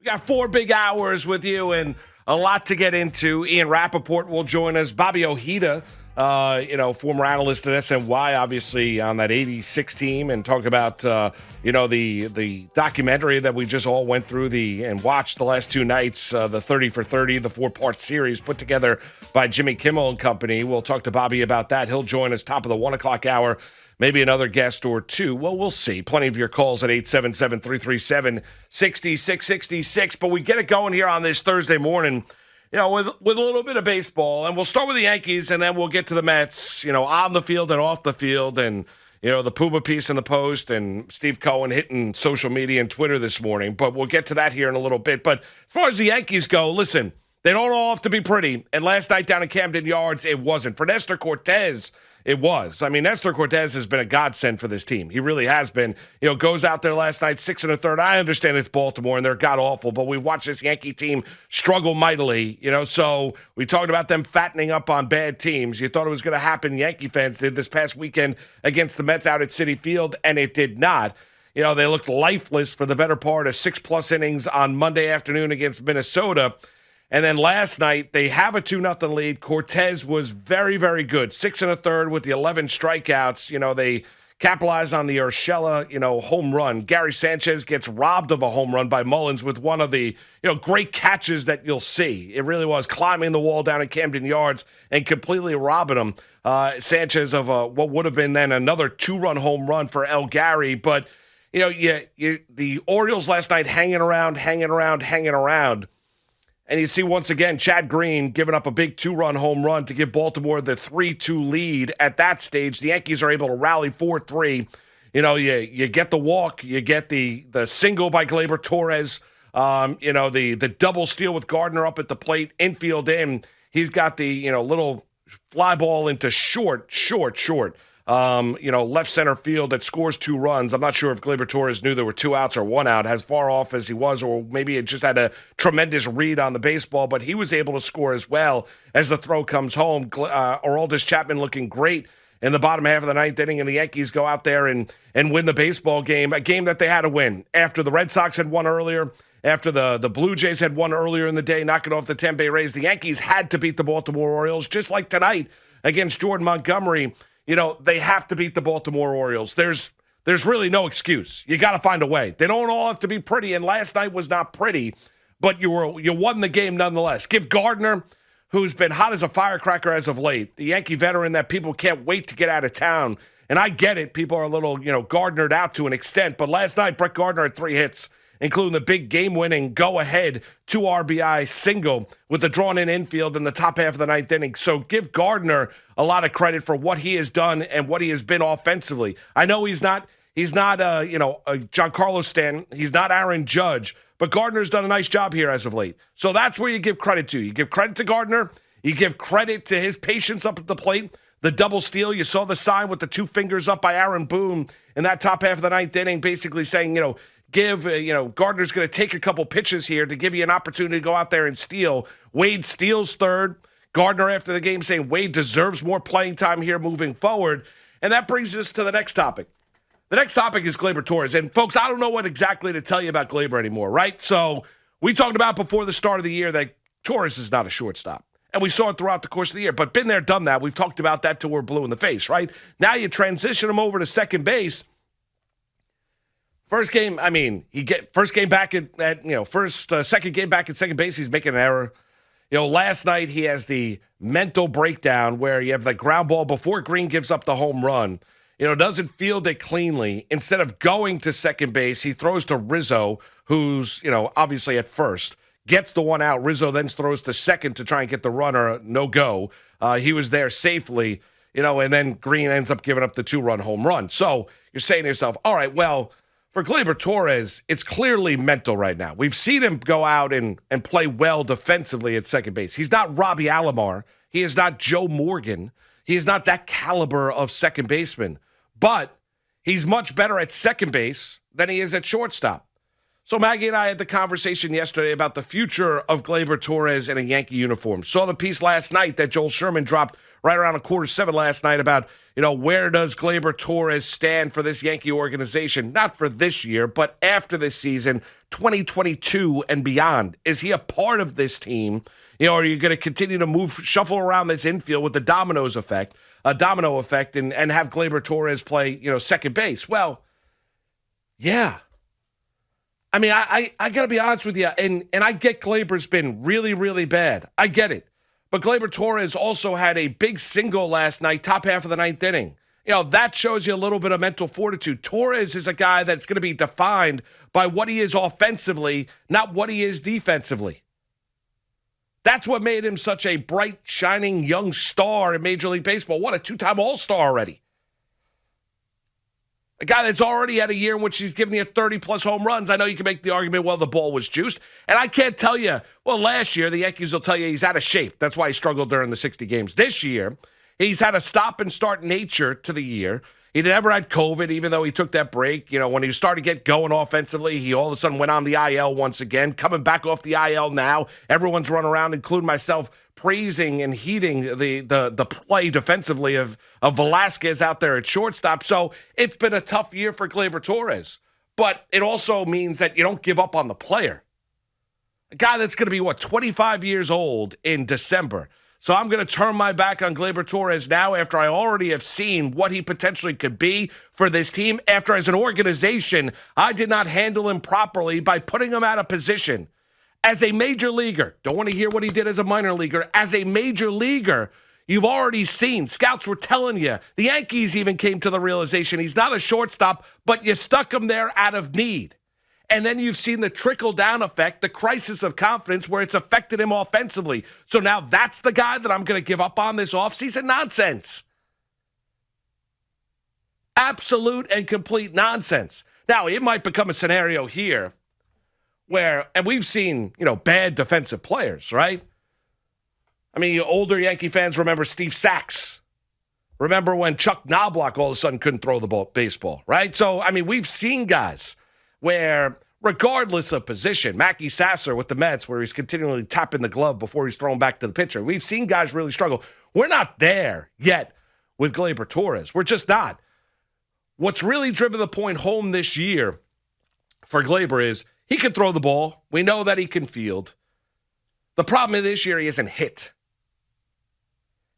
Got 4 big hours with you and a lot to get into. Ian Rappaport will join us. Bobby Ojeda, former analyst at SNY, obviously on that 86 team, and talk about, the documentary that we just all went through and watched the last 2 nights, the 30 for 30, the 4-part series put together by Jimmy Kimmel and company. We'll talk to Bobby about that. He'll join us top of the 1 o'clock hour. Maybe another guest or two. Well, we'll see. Plenty of your calls at 877-337-6666. But we get it going here on this Thursday morning, with a little bit of baseball. And we'll start with the Yankees, and then we'll get to the Mets, on the field and off the field. And, the Puma piece in the Post and Steve Cohen hitting social media and Twitter this morning. But we'll get to that here in a little bit. But as far as the Yankees go, listen, they don't all have to be pretty. And last night down in Camden Yards, it wasn't. For Nestor Cortes, it was. I mean, Nestor Cortes has been a godsend for this team. He really has been. Goes out there last night, 6 1/3. I understand it's Baltimore and they're god-awful, but we watched this Yankee team struggle mightily, so we talked about them fattening up on bad teams. You thought it was going to happen. Yankee fans did this past weekend against the Mets out at Citi Field, and it did not. They looked lifeless for the better part of 6+ innings on Monday afternoon against Minnesota. And then last night, they have a 2-0 lead. Cortes was very, very good. 6 1/3 with the 11 strikeouts. They capitalized on the Urshela, home run. Gary Sanchez gets robbed of a home run by Mullins with one of the, great catches that you'll see. It really was climbing the wall down at Camden Yards and completely robbing him. Sanchez of what would have been then another 2-run home run for El Gary. But, the Orioles last night hanging around. And you see, once again, Chad Green giving up a big 2-run home run to give Baltimore the 3-2 lead. At that stage, the Yankees are able to rally 4-3. You get the walk, you get the single by Gleyber Torres, the double steal with Gardner up at the plate, infield in. He's got the, little fly ball into short, left center field that scores 2 runs. I'm not sure if Gleyber Torres knew there were 2 outs or 1 out, as far off as he was, or maybe it just had a tremendous read on the baseball, but he was able to score as well as the throw comes home. Aroldis Chapman looking great in the bottom half of the 9th inning, and the Yankees go out there and win the baseball game, a game that they had to win. After the Red Sox had won earlier, after the Blue Jays had won earlier in the day, knocking off the Tampa Bay Rays, the Yankees had to beat the Baltimore Orioles, just like tonight against Jordan Montgomery. They have to beat the Baltimore Orioles. There's really no excuse. You got to find a way. They don't all have to be pretty, and last night was not pretty, but you won the game nonetheless. Give Gardner, who's been hot as a firecracker as of late, the Yankee veteran that people can't wait to get out of town. And I get it. People are a little, Gardnered out to an extent, but last night Brett Gardner had 3 hits, including the big game-winning go-ahead 2 RBI single with the drawn-in infield in the top half of the 9th inning. So give Gardner a lot of credit for what he has done and what he has been offensively. I know he's not Giancarlo Stanton. He's not Aaron Judge, but Gardner's done a nice job here as of late. So that's where you give credit to. You give credit to Gardner. You give credit to his patience up at the plate. The double steal, you saw the sign with the 2 fingers up by Aaron Boone in that top half of the 9th inning, basically saying, Gardner's going to take a couple pitches here to give you an opportunity to go out there and steal. Wade steals third. Gardner after the game saying Wade deserves more playing time here moving forward. And that brings us to the next topic. The next topic is Gleyber Torres. And, folks, I don't know what exactly to tell you about Gleyber anymore, right? So we talked about before the start of the year that Torres is not a shortstop. And we saw it throughout the course of the year. But been there, done that. We've talked about that till we're blue in the face, right? Now you transition him over to second base. Second game back at second base, he's making an error. Last night he has the mental breakdown where you have the ground ball before Green gives up the home run. Doesn't field it cleanly. Instead of going to second base, he throws to Rizzo, who's, obviously at first. Gets the 1 out. Rizzo then throws to second to try and get the runner no-go. He was there safely, and then Green ends up giving up the 2-run home run. So you're saying to yourself, all right, well, for Gleyber Torres, it's clearly mental right now. We've seen him go out and play well defensively at second base. He's not Robbie Alomar. He is not Joe Morgan. He is not that caliber of second baseman. But he's much better at second base than he is at shortstop. So Maggie and I had the conversation yesterday about the future of Gleyber Torres in a Yankee uniform. Saw the piece last night that Joel Sherman dropped right around 6:45 last night about, where does Gleyber Torres stand for this Yankee organization? Not for this year, but after this season, 2022 and beyond. Is he a part of this team? Are you going to continue to shuffle around this infield with the domino effect, and have Gleyber Torres play, second base? Well, yeah. I mean, I got to be honest with you, and I get Gleyber's been really, really bad. I get it. But Gleyber Torres also had a big single last night, top half of the ninth inning. That shows you a little bit of mental fortitude. Torres is a guy that's going to be defined by what he is offensively, not what he is defensively. That's what made him such a bright, shining young star in Major League Baseball. What, a two-time All-Star already. A guy that's already had a year in which he's given you 30-plus home runs. I know you can make the argument, well, the ball was juiced. And I can't tell you, last year, the Yankees will tell you he's out of shape. That's why he struggled during the 60 games. This year, he's had a stop-and-start nature to the year. He never had COVID, even though he took that break. When he started to get going offensively, he all of a sudden went on the IL once again. Coming back off the IL now, everyone's running around, including myself, praising and heeding the play defensively of Velasquez out there at shortstop. So it's been a tough year for Gleyber Torres. But it also means that you don't give up on the player. A guy that's going to be, 25 years old in December. So I'm going to turn my back on Gleyber Torres now after I already have seen what he potentially could be for this team. After, as an organization, I did not handle him properly by putting him out of position. As a major leaguer, don't want to hear what he did as a minor leaguer. As a major leaguer, you've already seen, scouts were telling you, the Yankees even came to the realization he's not a shortstop, but you stuck him there out of need. And then you've seen the trickle-down effect, the crisis of confidence where it's affected him offensively. So now that's the guy that I'm going to give up on this offseason? Nonsense. Absolute and complete nonsense. Now, it might become a scenario here where, and we've seen, bad defensive players, right? I mean, older Yankee fans remember Steve Sachs. Remember when Chuck Knobloch all of a sudden couldn't throw the baseball, right? So, I mean, we've seen guys where, regardless of position, Maggie with the Mets, where he's continually tapping the glove before he's thrown back to the pitcher. We've seen guys really struggle. We're not there yet with Gleyber Torres. We're just not. What's really driven the point home this year for Gleyber is he can throw the ball. We know that he can field. The problem is this year he isn't hit.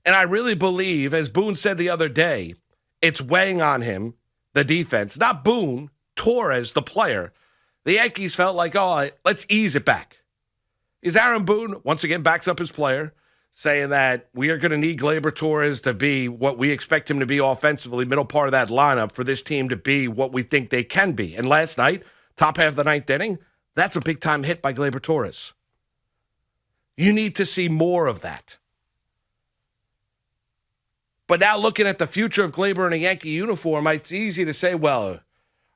And I really believe, as Boone said the other day, it's weighing on him, the defense. Not Boone, Torres, the player. The Yankees felt like, let's ease it back. Is Aaron Boone, once again, backs up his player, saying that we are going to need Gleyber Torres to be what we expect him to be offensively, middle part of that lineup, for this team to be what we think they can be. And last night, top half of the ninth inning, that's a big-time hit by Gleyber Torres. You need to see more of that. But now looking at the future of Gleyber in a Yankee uniform, it's easy to say, well,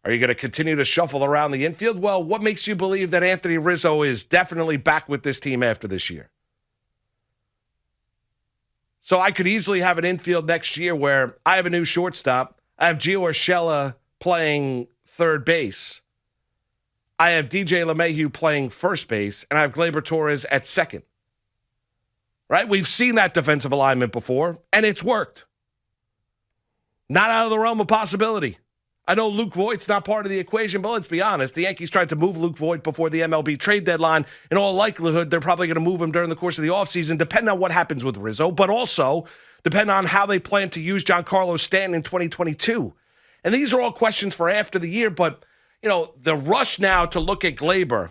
are you going to continue to shuffle around the infield? Well, what makes you believe that Anthony Rizzo is definitely back with this team after this year? So I could easily have an infield next year where I have a new shortstop. I have Gio Urshela playing third base. I have DJ LeMahieu playing first base, and I have Gleyber Torres at second. Right? We've seen that defensive alignment before, and it's worked. Not out of the realm of possibility. I know Luke Voigt's not part of the equation, but let's be honest. The Yankees tried to move Luke Voigt before the MLB trade deadline. In all likelihood, they're probably going to move him during the course of the offseason, depending on what happens with Rizzo, but also depending on how they plan to use Giancarlo Stanton in 2022. And these are all questions for after the year, but, the rush now to look at Gleyber,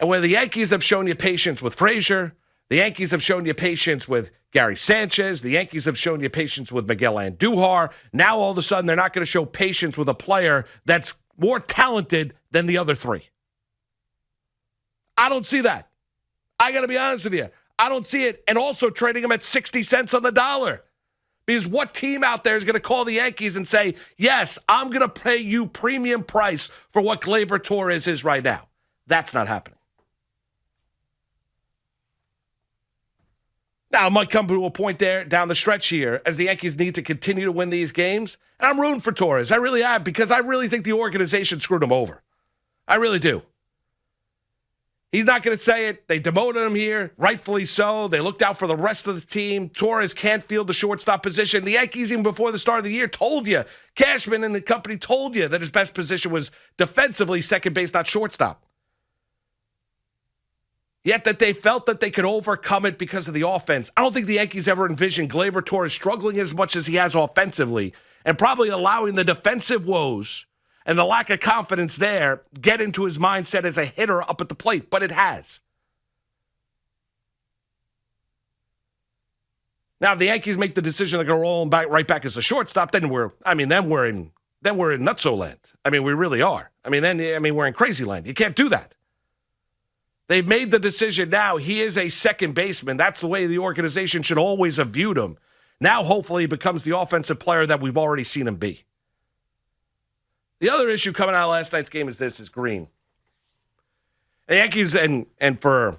and where the Yankees have shown you patience with Frazier, the Yankees have shown you patience with Gary Sanchez. The Yankees have shown you patience with Miguel Andujar. Now, all of a sudden, they're not going to show patience with a player that's more talented than the other three. I don't see that. I got to be honest with you. I don't see it. And also trading him at 60 cents on the dollar. Because what team out there is going to call the Yankees and say, yes, I'm going to pay you premium price for what Gleyber Torres is right now? That's not happening. Now, it might come to a point there down the stretch here as the Yankees need to continue to win these games. And I'm rooting for Torres. I really am, because I really think the organization screwed him over. I really do. He's not going to say it. They demoted him here, rightfully so. They looked out for the rest of the team. Torres can't field the shortstop position. The Yankees, even before the start of the year, told you, Cashman and the company told you that his best position was defensively second base, not shortstop. Yet that they felt that they could overcome it because of the offense. I don't think the Yankees ever envisioned Gleyber Torres struggling as much as he has offensively and probably allowing the defensive woes and the lack of confidence there get into his mindset as a hitter up at the plate, but it has. Now, if the Yankees make the decision to go roll him back right back as a shortstop, then we're in nutso land. I mean, we really are. We're in crazy land. You can't do that. They've made the decision now. He is a second baseman. That's the way the organization should always have viewed him. Now, hopefully, he becomes the offensive player that we've already seen him be. The other issue coming out of last night's game is Green. The Yankees, and for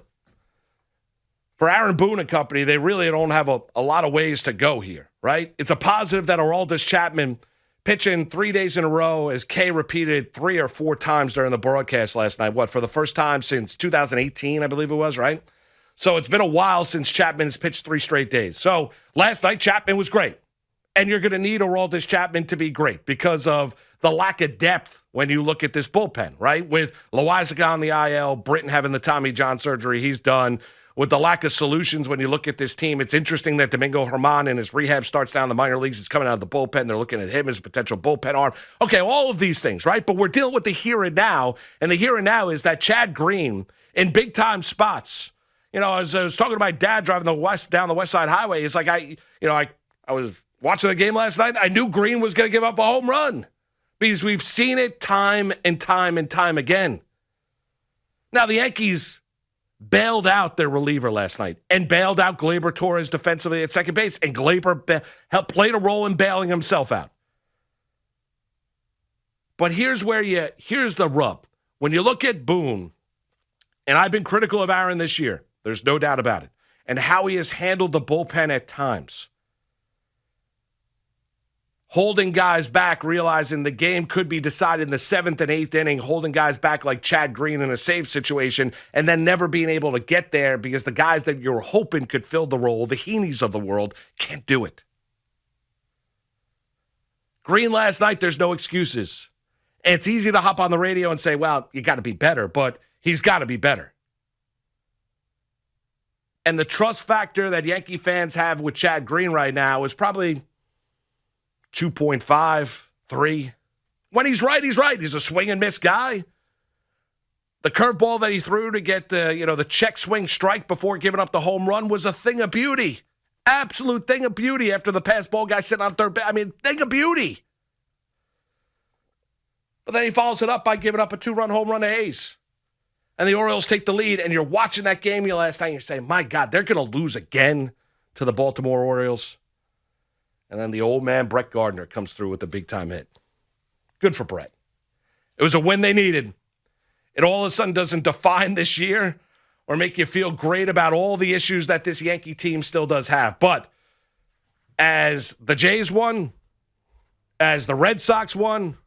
Aaron Boone and company, they really don't have a lot of ways to go here, right? It's a positive that Aroldis Chapman pitching 3 days in a row, as Kay repeated 3 or 4 times during the broadcast last night. For the first time since 2018, I believe it was, right? So it's been a while since Chapman's pitched 3 straight days. So last night, Chapman was great. And you're going to need Aroldis Chapman to be great because of the lack of depth when you look at this bullpen, right? With Loizaga on the IL, Britton having the Tommy John surgery, he's done. With the lack of solutions when you look at this team, it's interesting that Domingo Germán in his rehab starts down in the minor leagues. He's coming out of the bullpen. They're looking at him as a potential bullpen arm. Okay, all of these things, right? But we're dealing with the here and now, and the here and now is that Chad Green in big-time spots. As I was talking to my dad driving down the West Side Highway, it's like I was watching the game last night. I knew Green was going to give up a home run because we've seen it time and time and time again. Now, the Yankees bailed out their reliever last night and bailed out Gleyber Torres defensively at second base, and Gleyber helped played a role in bailing himself out. But here's the rub. When you look at Boone, and I've been critical of Aaron this year, there's no doubt about it, and how he has handled the bullpen at times. Holding guys back, realizing the game could be decided in the 7th and 8th inning, holding guys back like Chad Green in a save situation, and then never being able to get there because the guys that you're hoping could fill the role, the Heaney's of the world, can't do it. Green last night, there's no excuses. And it's easy to hop on the radio and say, well, you got to be better, but he's got to be better. And the trust factor that Yankee fans have with Chad Green right now is probably 2.5, 3. When he's right, he's right. He's a swing and miss guy. The curveball that he threw to get the check swing strike before giving up the home run was a thing of beauty. Absolute thing of beauty after the pass ball guy sitting on third base. Thing of beauty. But then he follows it up by giving up a 2-run home run to Hayes. And the Orioles take the lead, and you're watching that game last night, and you're saying, my God, they're going to lose again to the Baltimore Orioles. And then the old man, Brett Gardner, comes through with a big-time hit. Good for Brett. It was a win they needed. It all of a sudden doesn't define this year or make you feel great about all the issues that this Yankee team still does have. But as the Jays won, as the Red Sox won,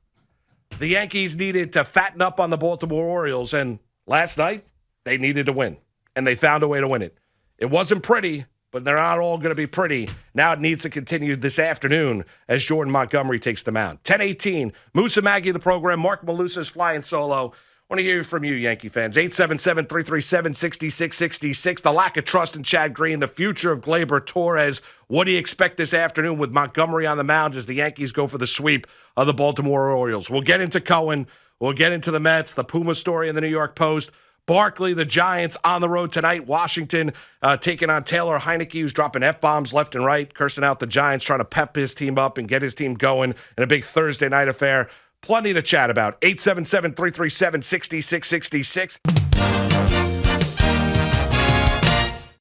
the Yankees needed to fatten up on the Baltimore Orioles. And last night, they needed to win. And they found a way to win it. It wasn't pretty, but they're not all going to be pretty. Now it needs to continue this afternoon as Jordan Montgomery takes the mound. 10:18, Moose and Maggie, the program. Mark Malusa is flying solo. Want to hear from you, Yankee fans. 877-337-6666. The lack of trust in Chad Green, the future of Gleyber Torres. What do you expect this afternoon with Montgomery on the mound as the Yankees go for the sweep of the Baltimore Orioles? We'll get into Cohen. We'll get into the Mets, the Puma story in the New York Post. Barkley, the Giants, on the road tonight. Washington taking on Taylor Heineke, who's dropping F-bombs left and right, cursing out the Giants, trying to pep his team up and get his team going in a big Thursday night affair. Plenty to chat about. 877-337-6666.